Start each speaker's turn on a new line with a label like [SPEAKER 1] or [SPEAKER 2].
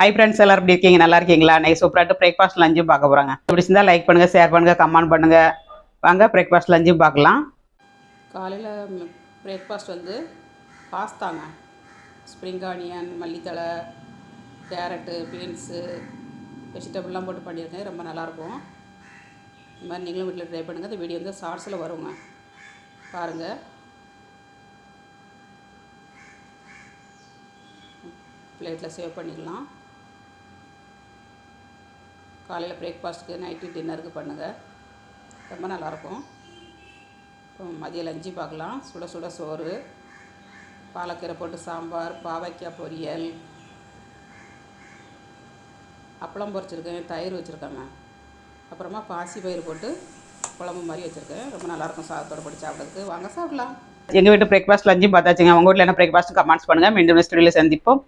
[SPEAKER 1] Hi friends, எல்லாரும் எப்படி இருக்கீங்க? நல்லா இருக்கீங்களா? நைட் சூப்பராட்டு பிரேக்ஃபாஸ்ட் லஞ்சும் பார்க்க போகிறாங்க. பிடிச்சிருந்தா லைக் பண்ணுங்கள், ஷேர் பண்ணுங்கள், கமெண்ட் பண்ணுங்கள். வாங்க பிரேக்ஃபாஸ்ட் லஞ்சும் பார்க்கலாம்.
[SPEAKER 2] காலையில் பிரேக்ஃபாஸ்ட் வந்து பாஸ்தாங்க. ஸ்ப்ரிங் ஆனியன், மல்லித்தழை, கேரட்டு, பீன்ஸு, வெஜிடபிள்லாம் போட்டு பண்ணியிருக்கேன். ரொம்ப நல்லாயிருக்கும். இந்த மாதிரி நீங்களும் வீட்டில் ட்ரை பண்ணுங்கள். இந்த வீடியோ வந்து ஷார்ட்ஸில் வருங்க, பாருங்கள். பிளேட்டில் சேவ் பண்ணிக்கலாம். காலையில் பிரேக்ஃபாஸ்ட்டுக்கு, நைட்டு டின்னருக்கு பண்ணுங்கள், ரொம்ப நல்லாயிருக்கும். இப்போ மதியம் லஞ்சு பார்க்கலாம். சுட சுட சோறு, பாலக்கீரை போட்டு சாம்பார், பாவைக்காய் பொரியல், அப்பளம் பொரிச்சிருக்கேன், தயிர் வச்சுருக்கேங்க. அப்புறமா பாசி பயிர் போட்டு குழம்பு மாதிரி வச்சுருக்கேன். ரொம்ப நல்லாயிருக்கும் சாதத்தோடு போட்டு சாப்பிட்றதுக்கு. வாங்க சாப்பிடலாம்.
[SPEAKER 1] எங்கள் வீட்டு பிரேக்ஃபாஸ்ட் லஞ்சும் பார்த்தாச்சுங்க. உங்கள் வீட்டில் என்ன பிரேக்ஃபாஸ்ட் கமெண்ட்ஸ் பண்ணுங்கள். மீண்டும் நெக்ஸ்ட் வீடியோவில் சந்திப்போம்.